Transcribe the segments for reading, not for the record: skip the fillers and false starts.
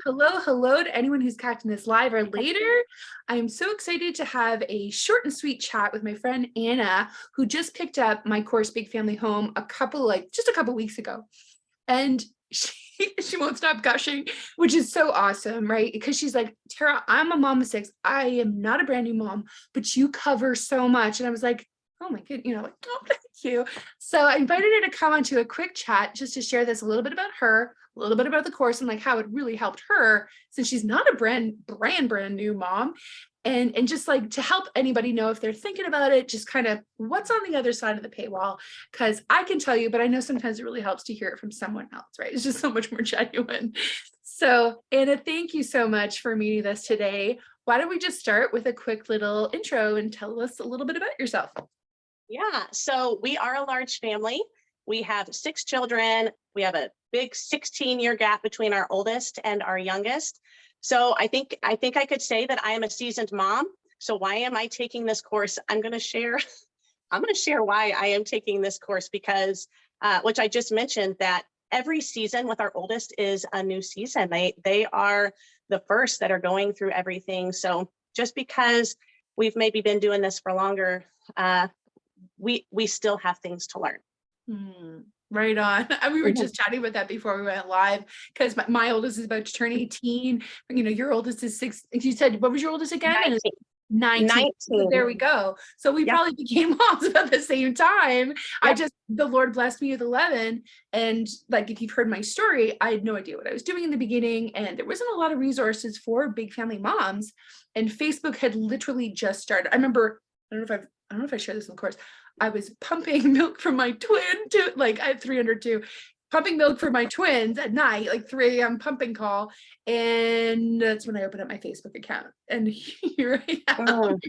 hello to anyone who's catching this live or later. I'm so excited to have a short and sweet chat with my friend Anna, who just picked up my course Big Family Home just a couple weeks ago. And she won't stop gushing, which is so awesome, right? Because she's like, Tara, I'm a mom of six. I am not a brand new mom, but you cover so much. And I was like, oh my goodness, like, oh, thank you. So I invited her to come onto a quick chat just to share this a little bit about her, a little bit about the course and like how it really helped her since she's not a brand new mom. And just like to help anybody know if they're thinking about it, just kind of what's on the other side of the paywall. Because I can tell you, but I know sometimes it really helps to hear it from someone else, right? It's just so much more genuine. So Anna, thank you so much for meeting us today. Why don't we just start with a quick little intro and tell us a little bit about yourself? Yeah, so we are a large family. We have 6 children. We have a big 16-year gap between our oldest and our youngest. So I think I could say that I am a seasoned mom. So why am I taking this course? I'm going to share why I am taking this course because, which I just mentioned, that every season with our oldest is a new season. They are the first that are going through everything. So just because we've maybe been doing this for longer, we still have things to learn. Right on. We were just chatting about that before we went live because my oldest is about to turn 18. Your oldest is 6. You said, what was your oldest again? 19. So there we go. So we probably became moms about the same time. Yep. The Lord blessed me with 11. And like, if you've heard my story, I had no idea what I was doing in the beginning. And there wasn't a lot of resources for big family moms. And Facebook had literally just started. I remember, I don't know if I shared this in the course. I was pumping milk from my twin to I have 302, pumping milk for my twins at night, like 3 a.m. pumping call. And that's when I opened up my Facebook account. And here I am,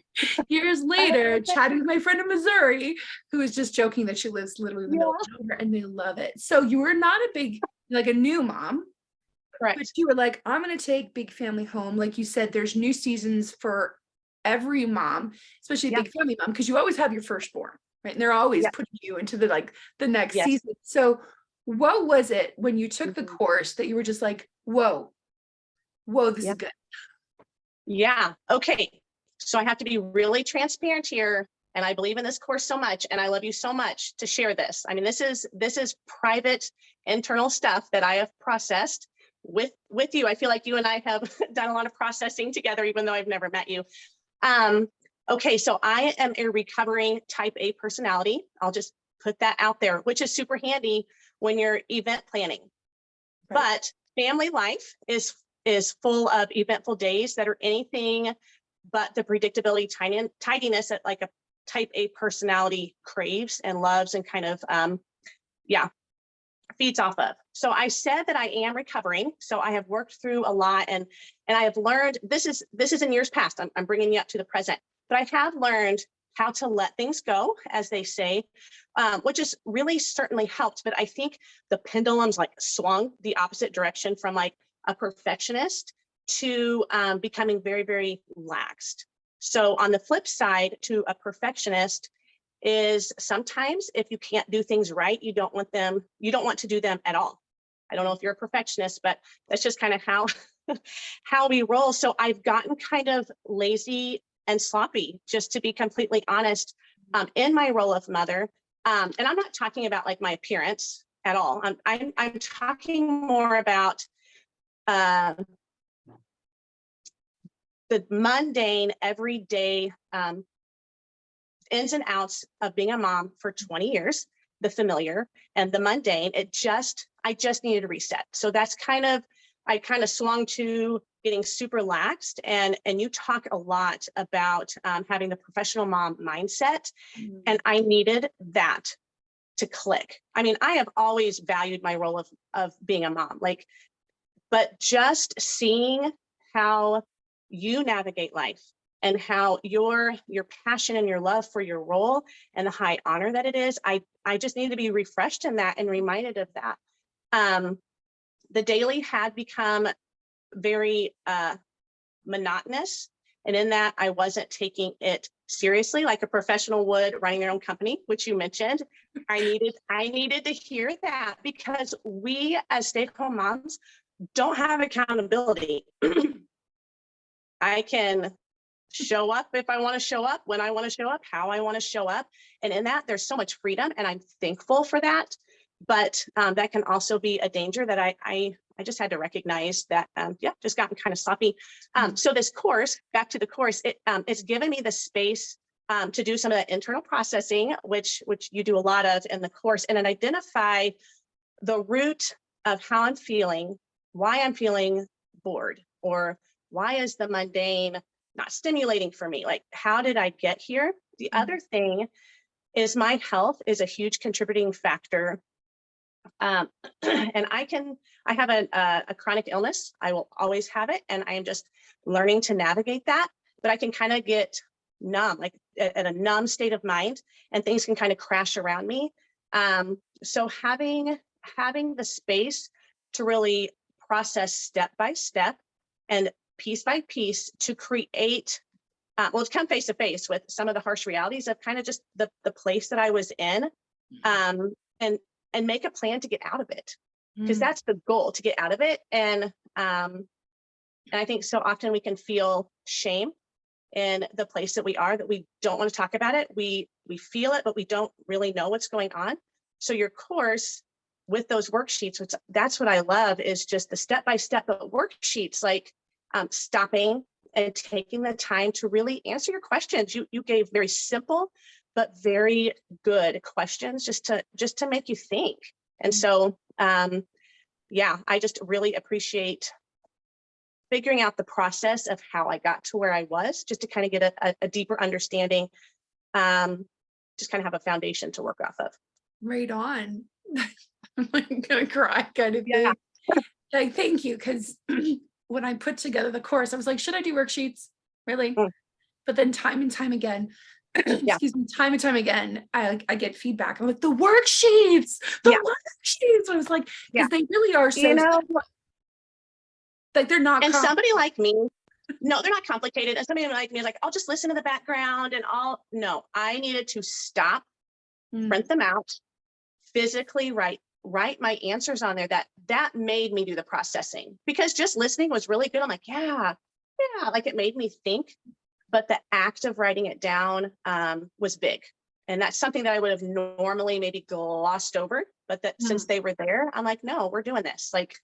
years later, chatting with my friend in Missouri, who is just joking that she lives literally in the middle of nowhere, and they love it. So you were not a new mom. Correct. But you were like, I'm going to take Big Family Home. Like you said, there's new seasons for every mom, especially a big family mom, because you always have your firstborn, right? And they're always putting you into the next season. So what was it when you took the course that you were just like, whoa, this is good? Yeah. Okay. So I have to be really transparent here. And I believe in this course so much, and I love you so much to share this. I mean, this is private, internal stuff that I have processed with you. I feel like you and I have done a lot of processing together, even though I've never met you. Okay, so I am a recovering type A personality. I'll just put that out there, which is super handy when you're event planning. Right. But family life is full of eventful days that are anything but the predictability, tidiness that like a type A personality craves and loves and kind of, feeds off of. So I said that I am recovering. So I have worked through a lot and I have learned, this is in years past, I'm bringing you up to the present, but I have learned how to let things go, as they say, which has really certainly helped. But I think the pendulum's swung the opposite direction from like a perfectionist to becoming very, very laxed. So on the flip side to a perfectionist is sometimes if you can't do things right, you don't want to do them at all. I don't know if you're a perfectionist, but that's just kind of how we roll. So I've gotten kind of lazy and sloppy, just to be completely honest, in my role of mother. And I'm not talking about like my appearance at all. I'm talking more about the mundane, everyday ins and outs of being a mom for 20 years, the familiar and the mundane. I just needed a reset. So that's I kind of swung to getting super laxed. And you talk a lot about having the professional mom mindset. And I needed that to click. I mean, I have always valued my role of being a mom, but just seeing how you navigate life and how your passion and your love for your role and the high honor that it is, I just need to be refreshed in that and reminded of that. The daily had become very monotonous. And in that, I wasn't taking it seriously like a professional would running their own company, which you mentioned. I needed to hear that because we as stay-at-home moms, don't have accountability. I can show up if I want to show up, when I want to show up, how I want to show up. And in that, there's so much freedom, and I'm thankful for that. But that can also be a danger that I just had to recognize that, just gotten kind of sloppy. So this course, back to the course, it's given me the space to do some of that internal processing, which you do a lot of in the course, and then identify the root of how I'm feeling, why I'm feeling bored, or why is the mundane not stimulating for me? Like, how did I get here? The other thing is my health is a huge contributing factor. And I have a chronic illness. I will always have it. And I am just learning to navigate that, but I can kind of get numb, like at a numb state of mind, and things can kind of crash around me. So having the space to really process step by step and piece by piece to create, it's come face to face with some of the harsh realities of kind of just the place that I was in, and make a plan to get out of it, because that's the goal, to get out of it. And I think so often we can feel shame in the place that we are, that we don't want to talk about it. We feel it, but we don't really know what's going on. So your course with those worksheets, which that's what I love, is just the step-by-step worksheets, like stopping and taking the time to really answer your questions. You gave very simple but very good questions, just to make you think. And so I just really appreciate figuring out the process of how I got to where I was, just to kind of get a deeper understanding, just kind of have a foundation to work off of. Right on. I'm like gonna cry kind of thing. Like, thank you, because when I put together the course, I was like, should I do worksheets? Really? But then time and time again, excuse me, time and time again, I get feedback. I'm like, the worksheets. I was like, because they really are so like, they're not. And somebody like me, no, they're not complicated. And somebody like me is like, I'll just listen to the background and I needed to stop, print them out, physically write my answers on there. That made me do the processing, because just listening was really good. I'm like, like it made me think, but the act of writing it down was big. And that's something that I would have normally maybe glossed over, but that since they were there, I'm like, no, we're doing this. Like,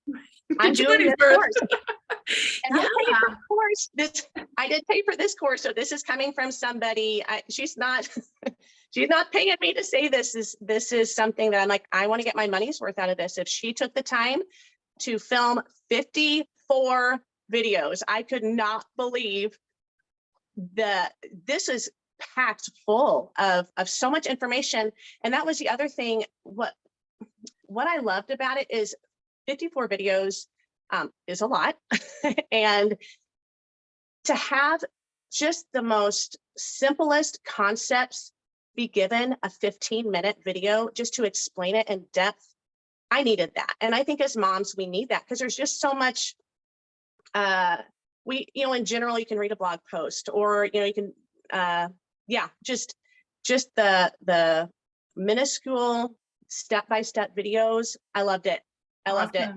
I'm doing this course. And I paid for the course. I did pay for this course. So this is coming from somebody. She's not paying me to say this is something that I'm like, I want to get my money's worth out of this. If she took the time to film 54 videos, I could not believe that this is packed full of so much information. And that was the other thing. What I loved about it is 54 videos is a lot. And to have just the most simplest concepts be given a 15-minute video just to explain it in depth, I needed that. And I think as moms, we need that, because there's just so much, in general, you can read a blog post, or, you can, just the minuscule step-by-step videos. I loved it. I loved it.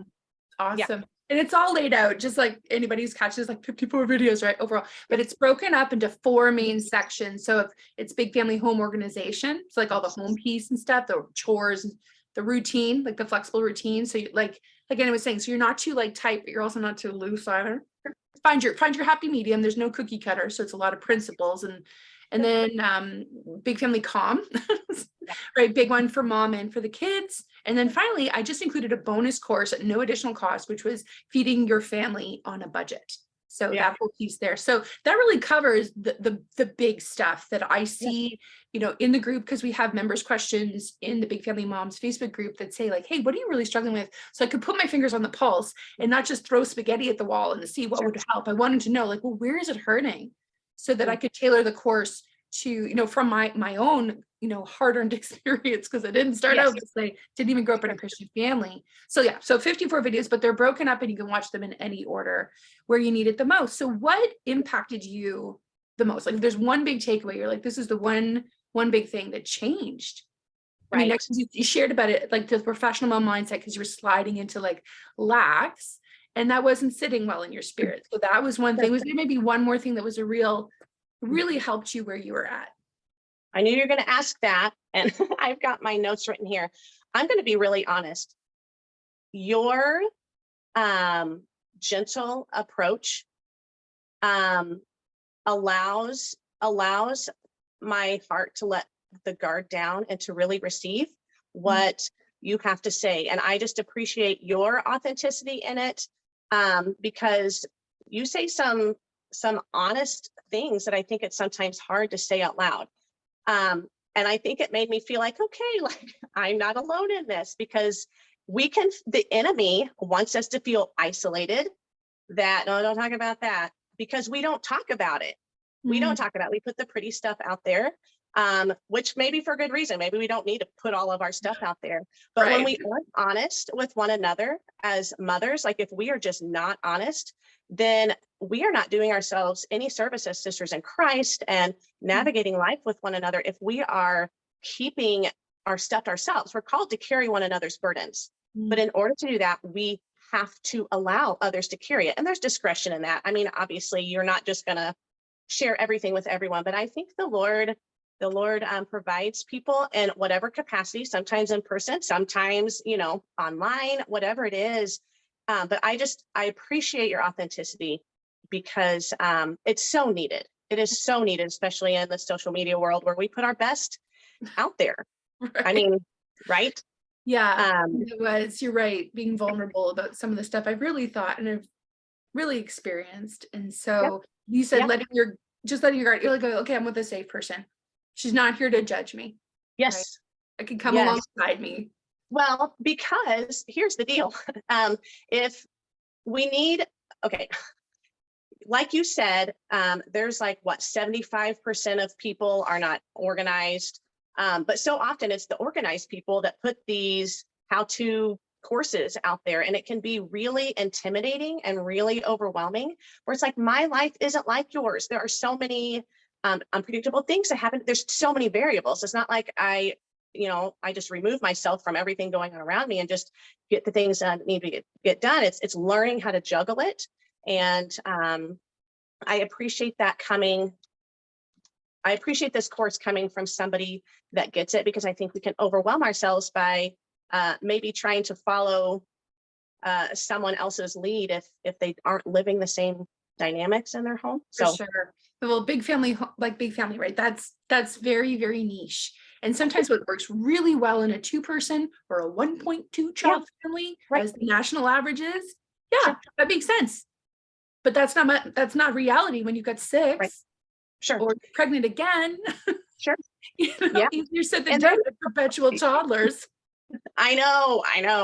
Awesome. Yeah. And it's all laid out, just like anybody who's catching is like 54 videos, right? Overall, but it's broken up into 4 main sections. So if it's big family home organization, it's like all the home piece and stuff, the chores, the routine, like the flexible routine. So you, like Anna was saying, so you're not too like tight, but you're also not too loose either. Find your happy medium. There's no cookie cutter. So it's a lot of principles. And then big family calm, right? Big one for mom and for the kids. And then finally, I just included a bonus course at no additional cost, which was feeding your family on a budget. So that whole piece there. So that really covers the big stuff that I see, in the group, because we have members' questions in the Big Family Moms Facebook group that say like, hey, what are you really struggling with? So I could put my fingers on the pulse and not just throw spaghetti at the wall and see what would help. I wanted to know, like, well, where is it hurting? So that I could tailor the course to, from my own, hard-earned experience, because I didn't start out this way, didn't even grow up in a Christian family. So 54 videos, but they're broken up and you can watch them in any order where you need it the most. So what impacted you the most? Like, there's one big takeaway. You're like, this is the one big thing that changed. Right. I mean, next you shared about it, like the professional mom mindset, because you were sliding into like lacks. and that wasn't sitting well in your spirit. So that was one thing. Was there maybe one more thing that was really helped you where you were at? I knew you were going to ask that. And I've got my notes written here. I'm going to be really honest. Your gentle approach allows my heart to let the guard down and to really receive what you have to say. And I just appreciate your authenticity in it, because you say some honest things that I think it's sometimes hard to say out loud. And I think it made me feel like, okay, like I'm not alone in this, because the enemy wants us to feel isolated, that, no, don't talk about that, because we don't talk about it. We don't talk about it. We put the pretty stuff out there, which maybe for good reason. Maybe we don't need to put all of our stuff out there. But when we aren't honest with one another as mothers, like if we are just not honest, then we are not doing ourselves any service as sisters in Christ and navigating life with one another. If we are keeping our stuff to ourselves, we're called to carry one another's burdens. But in order to do that, we have to allow others to carry it. And there's discretion in that. I mean, obviously, you're not just going to share everything with everyone, but I think the Lord provides people in whatever capacity, sometimes in person, sometimes, online, whatever it is. But I appreciate your authenticity, because it's so needed. It is so needed, especially in the social media world where we put our best out there. I mean, right? Yeah, it was. You're right. Being vulnerable about some of the stuff I've really thought and I've really experienced. And so you said letting your guard, you're like, okay, I'm with a safe person. She's not here to judge me. Yes. Right? I can come alongside me. Well, because here's the deal. If we need, okay, like you said, there's like 75% of people are not organized. But so often it's the organized people that put these how-to courses out there, and it can be really intimidating and really overwhelming, where it's like, my life isn't like yours. There are so many unpredictable things that happen. There's so many variables. It's not like I just remove myself from everything going on around me and just get the things that need to get done. It's learning how to juggle it. And I appreciate that coming. I appreciate this course coming from somebody that gets it, because I think we can overwhelm ourselves by maybe trying to follow someone else's lead if they aren't living the same dynamics in their home. For sure. Well, big family, right? That's very, very niche. And sometimes what works really well in a 2-person or a 1.2 child family, as the national average is, that makes sense. But that's not reality when you've got 6. Right. Sure. Or pregnant again. Sure. Easier said than done with perpetual toddlers. I know.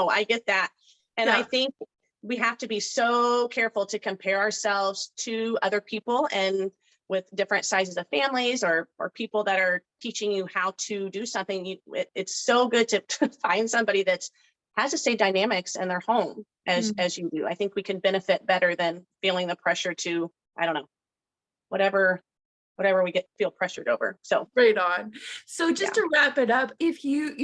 I get that. And I think we have to be so careful to compare ourselves to other people and with different sizes of families or people that are teaching you how to do something. It's so good to find somebody that has the same dynamics in their home as you do. I think we can benefit better than feeling the pressure to, I don't know, whatever we feel pressured over. So right on. So just to wrap it up, if you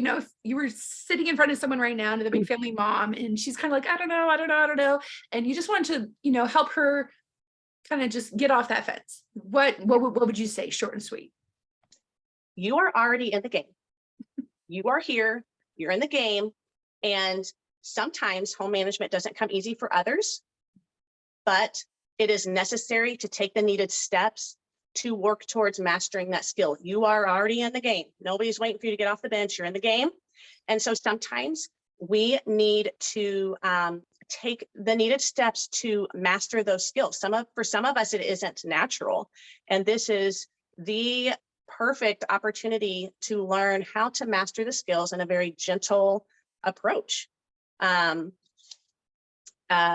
were sitting in front of someone right now, and the big family mom, and she's kind of like, I don't know, and you just want to, help her kind of just get off that fence, what would you say, short and sweet? You are already in the game. You are here, you're in the game. And sometimes home management doesn't come easy for others, but it is necessary to take the needed steps to work towards mastering that skill. You are already in the game. Nobody's waiting for you to get off the bench. You're in the game. And so sometimes we need to take the needed steps to master those skills. For some of us, it isn't natural. And this is the perfect opportunity to learn how to master the skills in a very gentle approach.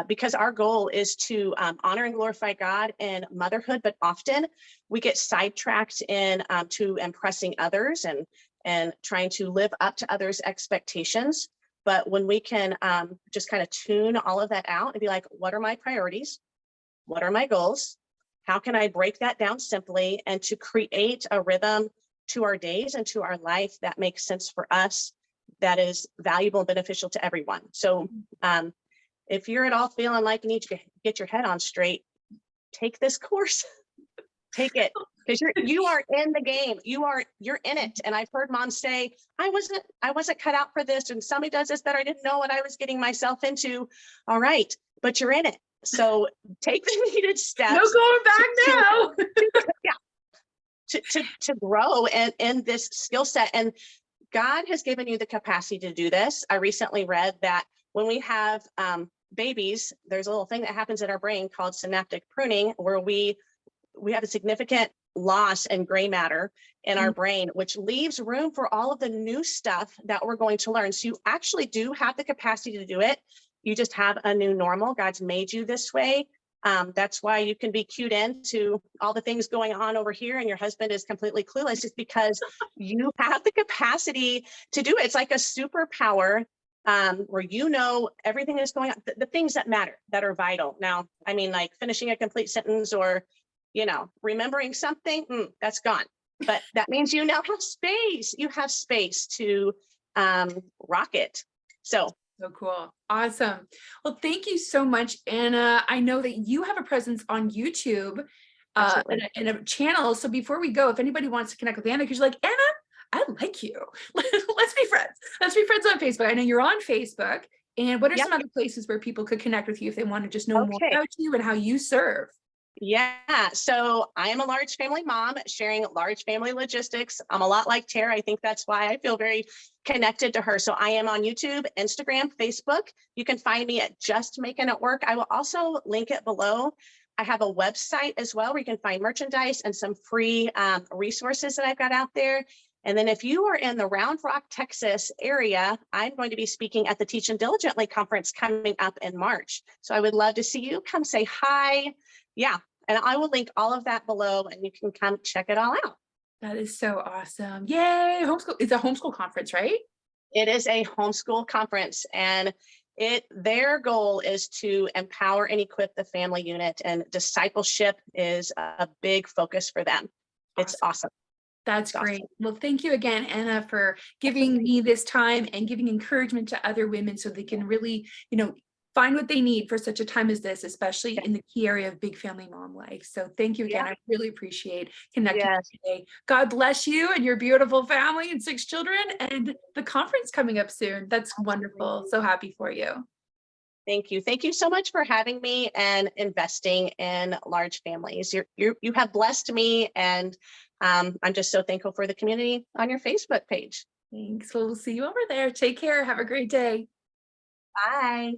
Because our goal is to honor and glorify God in motherhood, but often we get sidetracked in to impressing others and trying to live up to others' expectations. But when we can just kind of tune all of that out and be like, what are my priorities? What are my goals? How can I break that down simply and to create a rhythm to our days and to our life that makes sense for us, that is valuable and beneficial to everyone. So if you're at all feeling like you need to get your head on straight, take this course. Take it, because you are in the game. You're in it. And I've heard moms say, I wasn't cut out for this, and somebody does this better. I didn't know what I was getting myself into. All right, but you're in it. So take the needed steps. No going back now. To grow in this skill set. And God has given you the capacity to do this. I recently read that when we have babies, there's a little thing that happens in our brain called synaptic pruning, where we have a significant loss in gray matter in our brain, which leaves room for all of the new stuff that we're going to learn. So you actually do have the capacity to do it. You just have a new normal. God's made you this way. That's why you can be cued into all the things going on over here and your husband is completely clueless, just because you have the capacity to do it. It's like a superpower where you know everything that's going on, the things that matter, that are vital. Now, I mean, like finishing a complete sentence or, remembering something, that's gone. But that means you now have space. You have space to rock it. So Cool. Awesome. Well, thank you so much, Anna. I know that you have a presence on YouTube and a channel. So before we go, if anybody wants to connect with Anna, because you're like, Anna, I like you. Let's be friends. Let's be friends on Facebook. I know you're on Facebook. And what are some other places where people could connect with you if they want to just know more about you and how you serve? Yeah, so I am a large family mom sharing large family logistics. I'm a lot like Tara. I think that's why I feel very connected to her. So I am on YouTube, Instagram, Facebook. You can find me at Just Making It Work. I will also link it below. I have a website as well where you can find merchandise and some free resources that I've got out there. And then if you are in the Round Rock, Texas area, I'm going to be speaking at the Teach 'em Diligently conference coming up in March. So I would love to see you. Come say hi. Yeah. And I will link all of that below and you can come check it all out. That is so awesome. Yay. Homeschool. It's a homeschool conference, right? It is a homeschool conference, and their goal is to empower and equip the family unit, and discipleship is a big focus for them. It's awesome. That's great. Well, thank you again, Anna, for giving me this time and giving encouragement to other women so they can really, find what they need for such a time as this, especially in the key area of big family mom life. So thank you again. I really appreciate connecting today. God bless you and your beautiful family and 6 children and the conference coming up soon. That's wonderful. So happy for you. Thank you. Thank you so much for having me and investing in large families. You have blessed me, and I'm just so thankful for the community on your Facebook page. Thanks. We'll see you over there. Take care. Have a great day. Bye.